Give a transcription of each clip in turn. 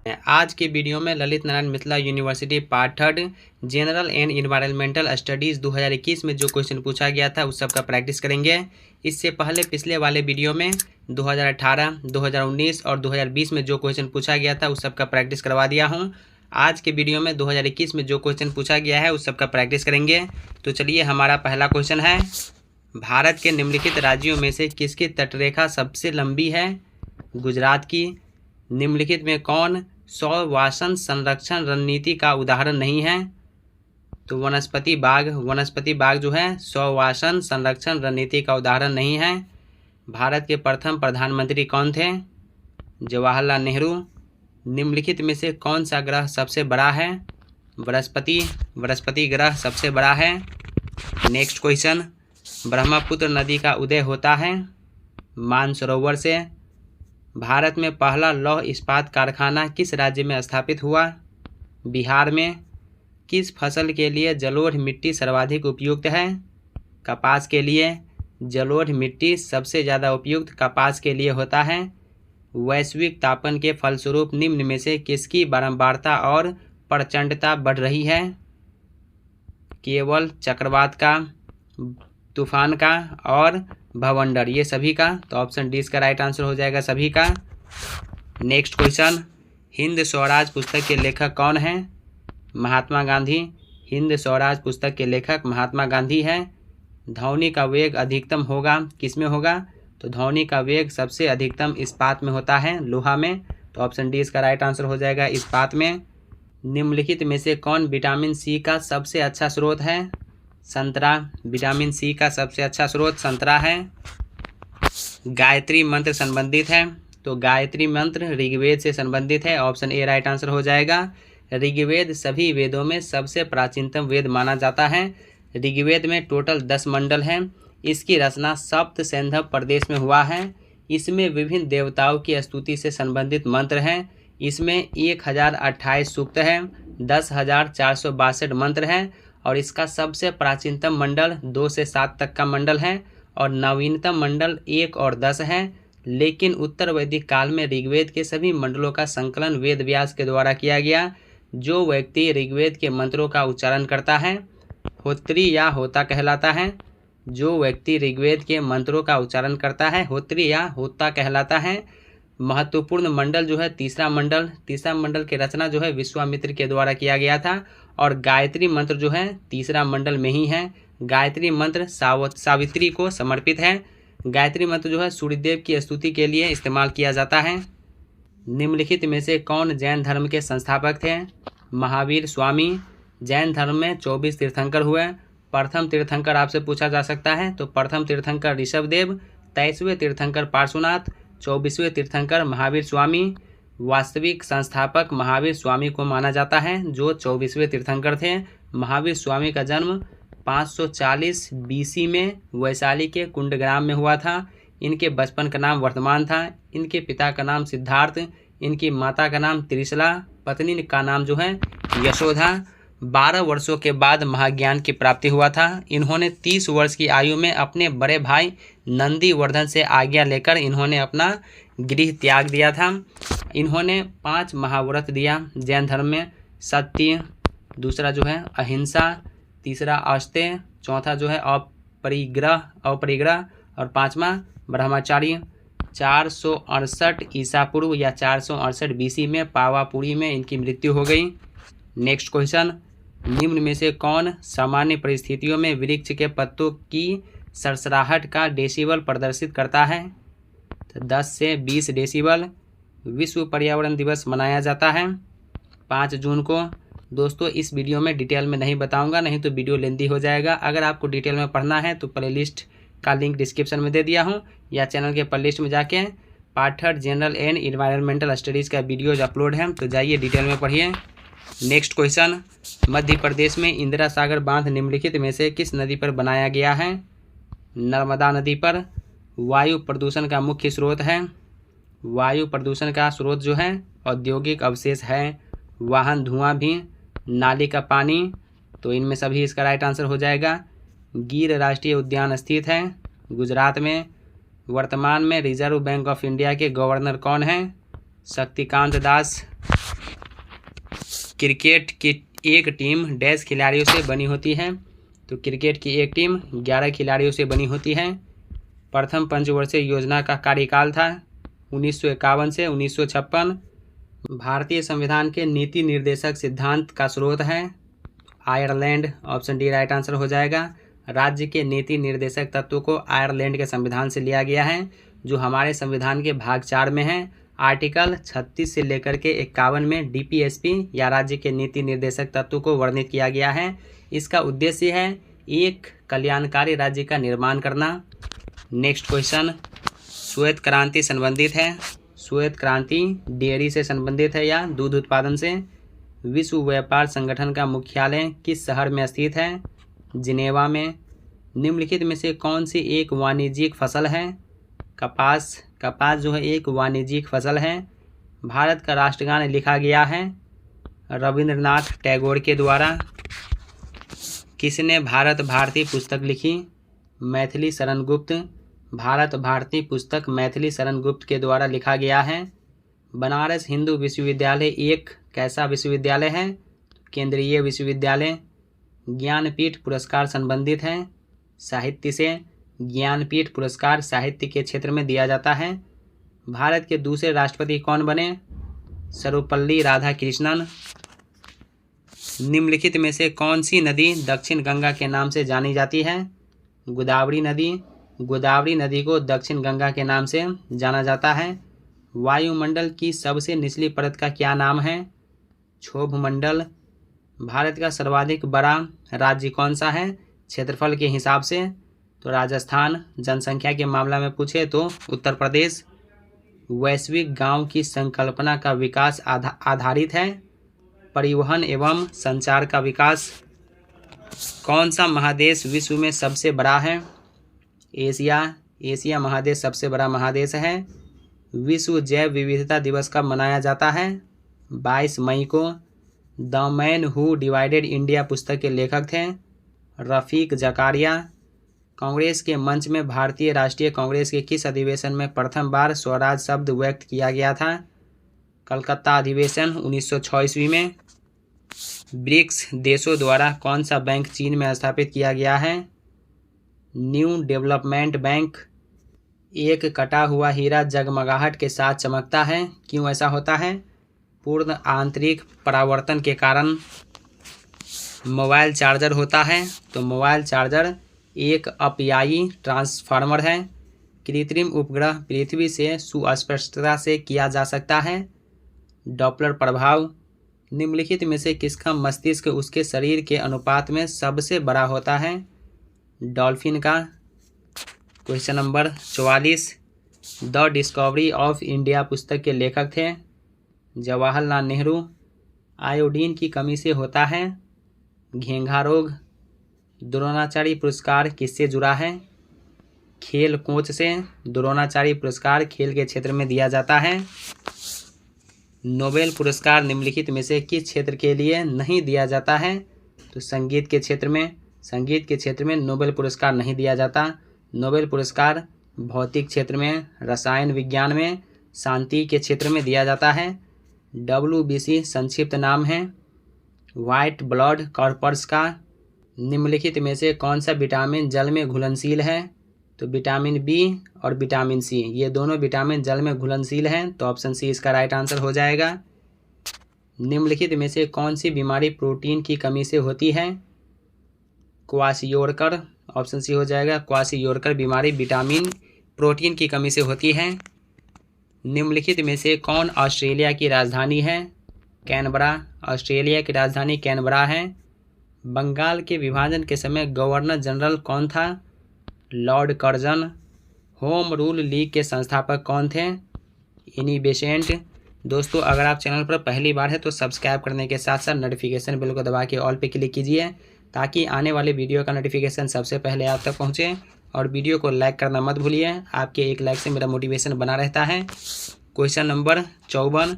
आज के वीडियो में Lalit Narayan Mithila university part 3 general and environmental studies 2021 में जो क्वेश्चन पूछा गया था उस सब का प्रैक्टिस करेंगे। इससे पहले पिछले वाले वीडियो में 2018, 2019 और 2020 में जो क्वेश्चन पूछा गया था उस सब का प्रैक्टिस करवा दिया हूँ। आज के वीडियो में 2021 में जो क्वेश्चन पूछा गया है उस सब का प्रैक्टिस करेंगे। तो चलिए, हमारा पहला क्वेश्चन है, भारत के निम्नलिखित राज्यों में से किसकी तटरेखा सबसे लंबी है? गुजरात की। निम्नलिखित में कौन स्ववासन संरक्षण रणनीति का उदाहरण नहीं है? तो वनस्पति बाग जो है स्ववासन संरक्षण रणनीति का उदाहरण नहीं है। भारत के प्रथम प्रधानमंत्री कौन थे? जवाहरलाल नेहरू। निम्नलिखित में से कौन सा ग्रह सबसे बड़ा है? बृहस्पति ग्रह सबसे बड़ा है। नेक्स्ट क्वेश्चन, ब्रह्मपुत्र नदी का उदय होता है मानसरोवर से। भारत में पहला लौह इस्पात कारखाना किस राज्य में स्थापित हुआ? बिहार में। किस फसल के लिए जलोढ़ मिट्टी सर्वाधिक उपयुक्त है? कपास के लिए। जलोढ़ मिट्टी सबसे ज़्यादा उपयुक्त कपास के लिए होता है। वैश्विक तापन के फलस्वरूप निम्न में से किसकी बारंबारता और प्रचंडता बढ़ रही है? केवल चक्रवात का, तूफान का और भवंडर, ये सभी का। तो ऑप्शन डी इसका राइट आंसर हो जाएगा, सभी का। नेक्स्ट क्वेश्चन, हिंद स्वराज पुस्तक के लेखक कौन है? महात्मा गांधी। हिंद स्वराज पुस्तक के लेखक महात्मा गांधी है। ध्वनि का वेग अधिकतम होगा किस में होगा? तो ध्वनि का वेग सबसे अधिकतम इस्पात में होता है, लोहा में। तो ऑप्शन डी इसका राइट आंसर हो जाएगा, इस्पात में। निम्नलिखित में से कौन विटामिन सी का सबसे अच्छा स्रोत है? संतरा। विटामिन सी का सबसे अच्छा स्रोत संतरा है। गायत्री मंत्र संबंधित है, तो गायत्री मंत्र ऋग्वेद से संबंधित है। ऑप्शन ए राइट आंसर हो जाएगा। ऋग्वेद सभी वेदों में सबसे प्राचीनतम वेद माना जाता है। ऋग्वेद में टोटल 10 मंडल हैं। इसकी रचना सप्त सैंधव प्रदेश में हुआ है। इसमें विभिन्न देवताओं की स्तुति से संबंधित मंत्र हैं। इसमें 1028 सूक्त है, 10,462 मंत्र हैं और इसका सबसे प्राचीनतम मंडल 2 से 7 तक का मंडल है और नवीनतम मंडल 1 और 10 है। लेकिन उत्तर वैदिक काल में ऋग्वेद के सभी मंडलों का संकलन वेद व्यास के द्वारा किया गया। जो व्यक्ति ऋग्वेद के मंत्रों का उच्चारण करता है होत्री या होता कहलाता है। जो व्यक्ति ऋग्वेद के मंत्रों का उच्चारण करता है होत्री या होता कहलाता है। महत्वपूर्ण मंडल जो है तीसरा मंडल की रचना जो है विश्वामित्र के द्वारा किया गया था और गायत्री मंत्र जो है तीसरा मंडल में ही है। गायत्री मंत्र सावित्री को समर्पित है। गायत्री मंत्र जो है सूर्यदेव की स्तुति के लिए इस्तेमाल किया जाता है। निम्नलिखित में से कौन जैन धर्म के संस्थापक थे? महावीर स्वामी। जैन धर्म में 24 तीर्थंकर हुए। प्रथम तीर्थंकर आपसे पूछा जा सकता है, तो प्रथम तीर्थंकर ऋषभदेव, 23वें तीर्थंकर पार्श्वनाथ, 24वें तीर्थंकर महावीर स्वामी। वास्तविक संस्थापक महावीर स्वामी को माना जाता है, जो 24वें तीर्थंकर थे। महावीर स्वामी का जन्म 540 BC में वैशाली के कुंडग्राम में हुआ था। इनके बचपन का नाम वर्तमान था। इनके पिता का नाम सिद्धार्थ, इनकी माता का नाम त्रिशला, पत्नी का नाम जो है यशोधा। 12 वर्षों के बाद महाज्ञान की प्राप्ति हुआ था। इन्होंने 30 वर्ष की आयु में अपने बड़े भाई नंदीवर्धन से आज्ञा लेकर इन्होंने अपना गृह त्याग दिया था। इन्होंने 5 महाव्रत दिया जैन धर्म में। सत्य, दूसरा जो है अहिंसा, तीसरा अस्तेय, चौथा जो है अपरिग्रह और 5वां ब्रह्मचार्य। 468 ईसा पूर्व या 468 BC में पावापुरी में इनकी मृत्यु हो गई। नेक्स्ट क्वेश्चन, निम्न में से कौन सामान्य परिस्थितियों में वृक्ष के पत्तों की सरसराहट का डेसिबल प्रदर्शित करता है? तो 10 से 20 डेसिबल। विश्व पर्यावरण दिवस मनाया जाता है 5 जून को। दोस्तों, इस वीडियो में डिटेल में नहीं बताऊंगा, नहीं तो वीडियो लेंदी हो जाएगा। अगर आपको डिटेल में पढ़ना है तो प्लेलिस्ट का लिंक डिस्क्रिप्शन में दे दिया हूं, या चैनल के प्लेलिस्ट में जाके part 3 general and environmental studies का वीडियोज अपलोड है, तो जाइए डिटेल में पढ़िए। नेक्स्ट क्वेश्चन, मध्य प्रदेश में इंदिरा सागर बांध निम्नलिखित में से किस नदी पर बनाया गया है? नर्मदा नदी पर। वायु प्रदूषण का मुख्य स्रोत है। वायु प्रदूषण का स्रोत जो है औद्योगिक अवशेष है, वाहन धुआं भी, नाली का पानी। तो इनमें सभी इसका राइट आंसर हो जाएगा। गिर राष्ट्रीय उद्यान स्थित है गुजरात में। वर्तमान में रिजर्व बैंक ऑफ इंडिया के गवर्नर कौन हैं? शक्तिकांत दास। क्रिकेट की एक टीम डैश खिलाड़ियों से बनी होती है। तो क्रिकेट की एक टीम 11 खिलाड़ियों से बनी होती है। प्रथम पंचवर्षीय योजना का कार्यकाल था 1951 से 1956। भारतीय संविधान के नीति निर्देशक सिद्धांत का स्रोत है Ireland. Option D right answer हो जाएगा। राज्य के नीति निर्देशक तत्व को आयरलैंड के संविधान से लिया गया है, जो हमारे संविधान के भाग 4 में है। आर्टिकल 36 से लेकर के 51 में डीपीएसपी या राज्य के नीति निर्देशक तत्व को वर्णित किया गया है। इसका उद्देश्य है एक कल्याणकारी राज्य का निर्माण करना। नेक्स्ट क्वेश्चन, श्वेत क्रांति संबंधित है। श्वेत क्रांति डेयरी से संबंधित है या दूध उत्पादन से। विश्व व्यापार संगठन का मुख्यालय किस शहर में स्थित है? जिनेवा में। निम्नलिखित में से कौन सी एक वाणिज्यिक फसल है? कपास। कपास जो है एक वाणिज्यिक फसल है। भारत का राष्ट्रगान लिखा गया है रविंद्रनाथ टैगोर के द्वारा। किसने भारत भारती पुस्तक लिखी? मैथिली शरण गुप्त। भारत भारती पुस्तक मैथिली शरण गुप्त के द्वारा लिखा गया है। बनारस हिंदू विश्वविद्यालय एक कैसा विश्वविद्यालय है? केंद्रीय विश्वविद्यालय। ज्ञानपीठ पुरस्कार संबंधित है साहित्य से। ज्ञानपीठ पुरस्कार साहित्य के क्षेत्र में दिया जाता है। भारत के दूसरे राष्ट्रपति कौन बने? सर्वपल्ली राधाकृष्णन। निम्नलिखित में से कौन सी नदी दक्षिण गंगा के नाम से जानी जाती है? गोदावरी नदी। गोदावरी नदी को दक्षिण गंगा के नाम से जाना जाता है। वायुमंडल की सबसे निचली परत का क्या नाम है? क्षोभमंडल। भारत का सर्वाधिक बड़ा राज्य कौन सा है क्षेत्रफल के हिसाब से? तो राजस्थान। जनसंख्या के मामला में पूछे तो उत्तर प्रदेश। वैश्विक गांव की संकल्पना का विकास आधारित है परिवहन एवं संचार का विकास। कौन सा महादेश विश्व में सबसे बड़ा है? एशिया। एशिया महादेश सबसे बड़ा महादेश है। विश्व जैव विविधता दिवस कब मनाया जाता है? 22 मई को। The man who divided India पुस्तक के लेखक थे रफीक जकारिया। कांग्रेस के मंच में भारतीय राष्ट्रीय कांग्रेस के किस अधिवेशन में प्रथम बार स्वराज शब्द व्यक्त किया गया था? कलकत्ता अधिवेशन 1906 ईस्वी में। ब्रिक्स देशों द्वारा कौन सा बैंक चीन में स्थापित किया गया है? New development bank. एक कटा हुआ हीरा जगमगाहट के साथ चमकता है, क्यों ऐसा होता है? पूर्ण आंतरिक परावर्तन के कारण। मोबाइल चार्जर होता है, तो मोबाइल चार्जर एक अपव्ययी ट्रांसफार्मर है। कृत्रिम उपग्रह पृथ्वी से सुस्पष्टता से किया जा सकता है। डॉपलर प्रभाव। निम्नलिखित में से किसका मस्तिष्क उसके शरीर के अनुपात में सबसे बड़ा होता है? डॉल्फिन का। Question number 44, the discovery of India पुस्तक के लेखक थे जवाहरलाल नेहरू। आयोडीन की कमी से होता है घेंघा रोग। द्रोणाचार्य पुरस्कार किससे जुड़ा है? खेल कोच से। द्रोणाचार्य पुरस्कार खेल के क्षेत्र में दिया जाता है। नोबेल पुरस्कार निम्नलिखित में से किस क्षेत्र के लिए नहीं दिया जाता है? तो संगीत के क्षेत्र में। संगीत के क्षेत्र में नोबेल पुरस्कार नहीं दिया जाता। नोबेल पुरस्कार भौतिक क्षेत्र में, रसायन विज्ञान में, शांति के क्षेत्र में दिया जाता है। WBC संक्षिप्त नाम है वाइट ब्लड कॉर्पस का। निम्नलिखित में से कौन सा विटामिन जल में घुलनशील है? तो विटामिन बी और विटामिन सी, ये दोनों विटामिन जल में घुलनशील हैं, तो ऑप्शन सी इसका राइट आंसर हो जाएगा। निम्नलिखित में से कौन सी बीमारी प्रोटीन की कमी से होती है? क्वाशियोरकर। ऑप्शन सी हो जाएगा। क्वाशियोरकर बीमारी विटामिन प्रोटीन की कमी से होती है। निम्नलिखित में से कौन ऑस्ट्रेलिया की राजधानी है? कैनबरा। ऑस्ट्रेलिया की राजधानी कैनबरा है। बंगाल के विभाजन के समय गवर्नर जनरल कौन था? Lord Curzon. Home rule league के संस्थापक कौन थे? Annie Besant. दोस्तों, अगर आप चैनल पर पहली बार है तो सब्सक्राइब करने के साथ साथ नोटिफिकेशन बेल को दबा के ऑल पे क्लिक कीजिए, ताकि आने वाले वीडियो का नोटिफिकेशन सबसे पहले आप तक पहुंचे। और वीडियो को लाइक करना मत भूलिए, आपके एक लाइक से मेरा मोटिवेशन बना रहता है। क्वेश्चन नंबर 54,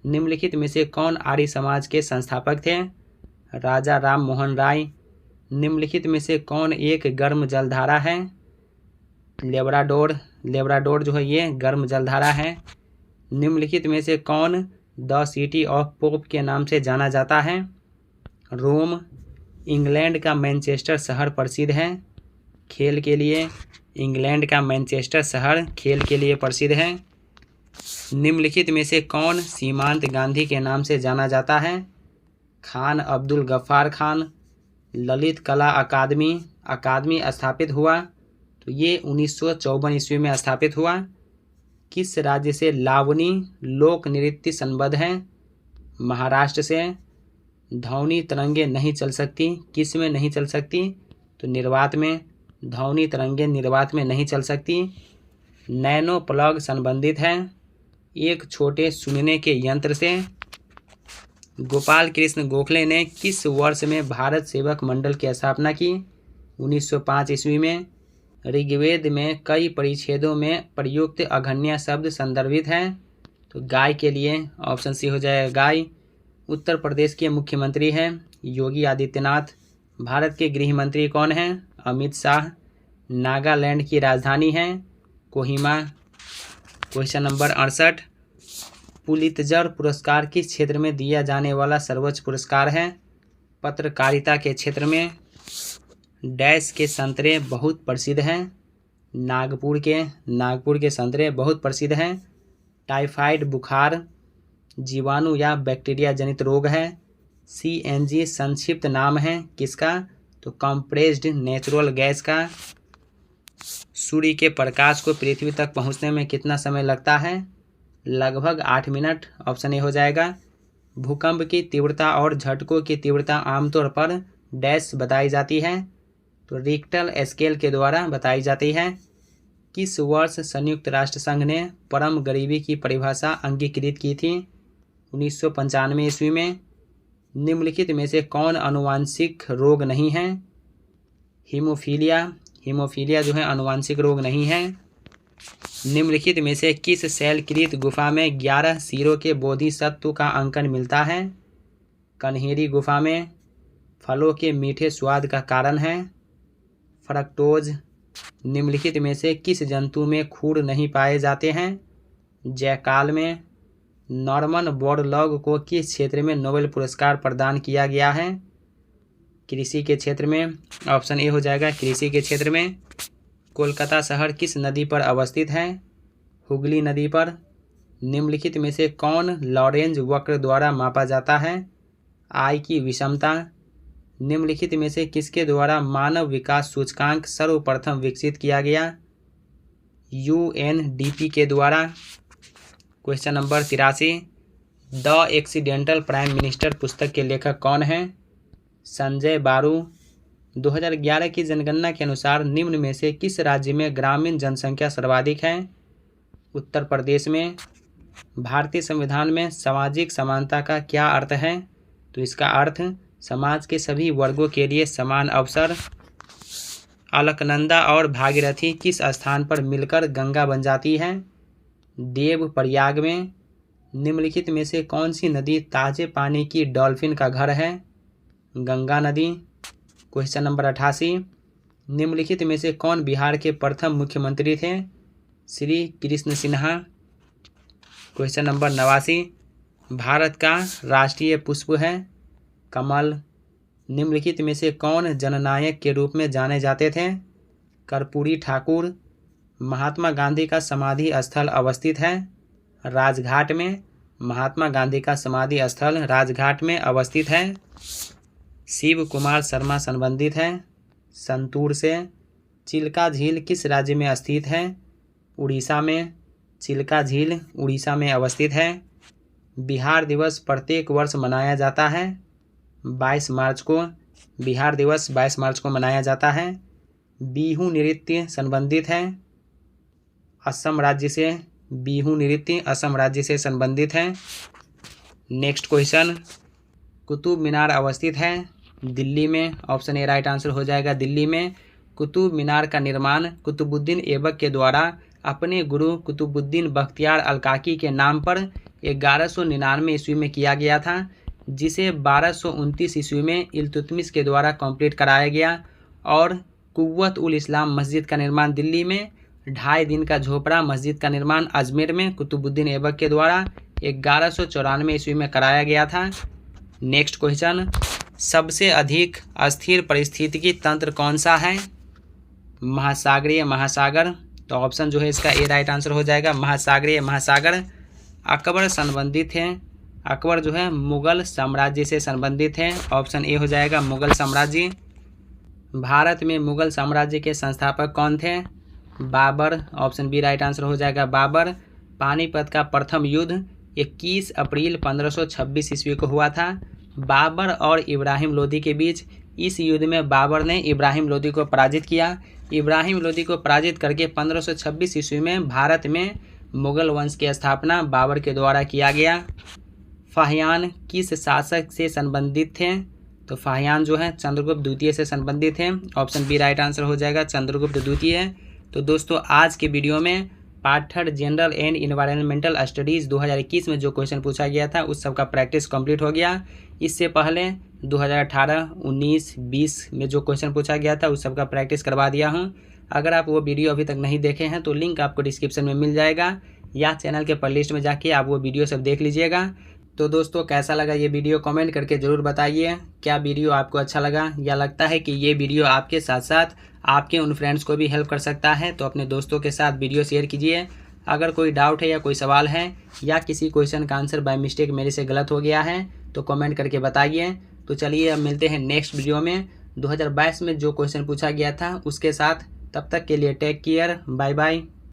निम्नलिखित में से कौन आर्य समाज के संस्थापक थे? राजा राम मोहन राय। निम्नलिखित में से कौन एक गर्म जलधारा है? लेब्राडोर। लेब्राडोर जो है ये गर्म जलधारा है। निम्नलिखित में से कौन द सिटी ऑफ पोप के नाम से जाना जाता है। रोम इंग्लैंड का मैनचेस्टर शहर प्रसिद्ध है खेल के लिए। इंग्लैंड का मैनचेस्टर शहर खेल के लिए प्रसिद्ध है। निम्नलिखित में से कौन सीमांत गांधी के नाम से जाना जाता है? खान अब्दुल गफ्फार खान। ललित कला अकादमी स्थापित हुआ तो ये 1954 ईस्वी में स्थापित हुआ। किस राज्य से लावनी लोक नृत्य संबद्ध है? महाराष्ट्र से। ध्वनि तरंगे नहीं चल सकती, किस में नहीं चल सकती? तो निर्वात में। ध्वनि तरंगे निर्वात में नहीं चल सकती। नैनो प्लग संबंधित है एक छोटे सुनने के यंत्र से। गोपाल कृष्ण गोखले ने किस वर्ष में भारत सेवक मंडल की स्थापना की? 1905 ईस्वी में। ऋग्वेद में कई परिच्छेदों में प्रयुक्त अघन्या शब्द संदर्भित हैं? तो गाय के लिए ऑप्शन सी हो जाएगा गाय। उत्तर प्रदेश के मुख्यमंत्री हैं योगी आदित्यनाथ। भारत के गृह मंत्री कौन हैं? अमित शाह। नागालैंड की राजधानी है कोहिमा। क्वेश्चन नंबर 68, पुलित्जर पुरस्कार किस क्षेत्र में दिया जाने वाला सर्वोच्च पुरस्कार है? पत्रकारिता के क्षेत्र में। डैश के संतरे बहुत प्रसिद्ध हैं? नागपुर के संतरे बहुत प्रसिद्ध हैं। टाइफाइड बुखार जीवाणु या बैक्टीरिया जनित रोग है। CNG संक्षिप्त नाम है किसका? तो कंप्रेस्ड नेचुरल गैस का। सूर्य के प्रकाश को पृथ्वी तक पहुंचने में कितना समय लगता है? लगभग 8 मिनट। ऑप्शन ए हो जाएगा। भूकंप की तीव्रता और झटकों की तीव्रता आमतौर पर डैश बताई जाती है? तो रिक्टर स्केल के द्वारा बताई जाती है। किस वर्ष संयुक्त राष्ट्र संघ ने परम गरीबी की परिभाषा अंगीकृत की थी? 1995 ईस्वी में। निम्नलिखित में से कौन आनुवांशिक रोग नहीं है? हीमोफीलिया जो है आनुवांशिक रोग नहीं है। निम्नलिखित में से किस शैलकृत गुफा में 11 सिरों के बोधिसत्व का अंकन मिलता है? कन्हेरी गुफा में। फलों के मीठे स्वाद का कारण है फ्रक्टोज। निम्नलिखित में से किस जंतु में खूर नहीं पाए जाते हैं? जैकाल में। नॉर्मन बोरलॉग को किस क्षेत्र में नोबेल पुरस्कार प्रदान किया गया है? कृषि के क्षेत्र में। ऑप्शन ए हो जाएगा कृषि के क्षेत्र में। कोलकाता शहर किस नदी पर अवस्थित है? हुगली नदी पर। निम्नलिखित में से कौन लॉरेंज वक्र द्वारा मापा जाता है? आय की विषमता। निम्नलिखित में से किसके द्वारा मानव विकास सूचकांक सर्वप्रथम विकसित किया गया? UNDP के द्वारा। Question number 83, the accidental prime minister पुस्तक के लेखक कौन हैं? संजय बारू। 2011 की जनगणना के अनुसार निम्न में से किस राज्य में ग्रामीण जनसंख्या सर्वाधिक है? उत्तर प्रदेश में। भारतीय संविधान में सामाजिक समानता का क्या अर्थ है? तो इसका अर्थ समाज के सभी वर्गों के लिए समान अवसर। अलकनंदा और भागीरथी किस स्थान पर मिलकर गंगा बन जाती है? देव प्रयाग में। निम्नलिखित में से कौन सी नदी ताजे पानी की डॉल्फिन का घर है? गंगा नदी। क्वेश्चन नंबर 88, निम्नलिखित में से कौन बिहार के प्रथम मुख्यमंत्री थे? श्री कृष्ण सिन्हा। क्वेश्चन नंबर 89, भारत का राष्ट्रीय पुष्प है कमल। निम्नलिखित में से कौन जननायक के रूप में जाने जाते थे? कर्पूरी ठाकुर। महात्मा गांधी का समाधि स्थल अवस्थित है राजघाट में। महात्मा गांधी का समाधि स्थल राजघाट में अवस्थित है। शिव कुमार शर्मा संबंधित है संतूर से। चिल्का झील किस राज्य में स्थित है? उड़ीसा में। चिल्का झील उड़ीसा में अवस्थित है। बिहार दिवस प्रत्येक वर्ष मनाया जाता है 22 मार्च को। बिहार दिवस 22 मार्च को मनाया जाता है। बिहू नृत्य संबंधित है असम राज्य से। बिहू नृत्य असम राज्य से संबंधित है। नेक्स्ट क्वेश्चन, कुतुब मीनार अवस्थित है दिल्ली में। ऑप्शन ए राइट आंसर हो जाएगा दिल्ली में। कुतुब मीनार का निर्माण कुतुबुद्दीन ऐबक के द्वारा अपने गुरु कुतुबुद्दीन बख्तियार अलकाकी के नाम पर 1199 ईस्वी में किया गया था, जिसे 1229 ईस्वी में इल्तुतमिश के द्वारा कंप्लीट कराया गया। और कुव्वत उल इस्लाम मस्जिद का निर्माण दिल्ली में। 2.5 दिन का झोपड़ा मस्जिद का निर्माण अजमेर में कुतुबुद्दीन ऐबक के द्वारा। 1194 ईस्वी में कराया गया था। नेक्स्ट क्वेश्चन, सबसे अधिक अस्थिर पारिस्थितिकी तंत्र कौन सा है? महासागरीय महासागर। तो ऑप्शन जो है इसका ए राइट आंसर हो जाएगा, महासागरीय महासागर। अकबर संबंधित है, अकबर जो है मुगल साम्राज्य से संबंधित है, ऑप्शन ए हो जाएगा मुगल साम्राज्य। भारत में मुगल साम्राज्य के संस्थापक कौन थे? Babur, option B right answer हो जाएगा बाबर। पानीपत का प्रथम युद्ध 21 अप्रैल 1526 ईस्वी को हुआ था। बाबर और इब्राहिम लोदी के बीच इस युद्ध में बाबर ने इब्राहिम लोदी को पराजित किया। इब्राहिम लोदी को पराजित करके 1526 ईस्वी में भारत में मुगल वंश की स्थापना बाबर के द्वारा किया गया। फाहियान किस शासक से संबंधित थे? तो फाहियान जो है चंद्रगुप्त द्वितीय से संबंधित है, ऑप्शन बी राइट आंसर हो जाएगा चंद्रगुप्त द्वितीय। तो दोस्तों आज के वीडियो में part 3 general and environmental studies 2021 में जो क्वेश्चन पूछा गया था उस सब का प्रैक्टिस कंप्लीट हो गया। इससे पहले 2018, 19, 20 में जो क्वेश्चन पूछा गया था उस सब का प्रैक्टिस करवा दिया हूँ। अगर आप वो वीडियो अभी तक नहीं देखे हैं तो लिंक आपको डिस्क्रिप्शन में मिल जाएगा, या चैनल के प्लेलिस्ट में जाके आप वो वीडियो सब देख लीजिएगा। तो दोस्तों कैसा लगा ये वीडियो कमेंट करके ज़रूर बताइए। क्या वीडियो आपको अच्छा लगा या लगता है कि ये वीडियो आपके साथ साथ आपके उन फ्रेंड्स को भी हेल्प कर सकता है तो अपने दोस्तों के साथ वीडियो शेयर कीजिए। अगर कोई डाउट है या कोई सवाल है या किसी क्वेश्चन का आंसर बाय मिस्टेक मेरे से गलत हो गया है तो कमेंट करके बताइए। तो चलिए अब मिलते हैं नेक्स्ट वीडियो में 2022 में जो क्वेश्चन पूछा गया था उसके साथ। तब तक के लिए टेक केयर, बाय बाय।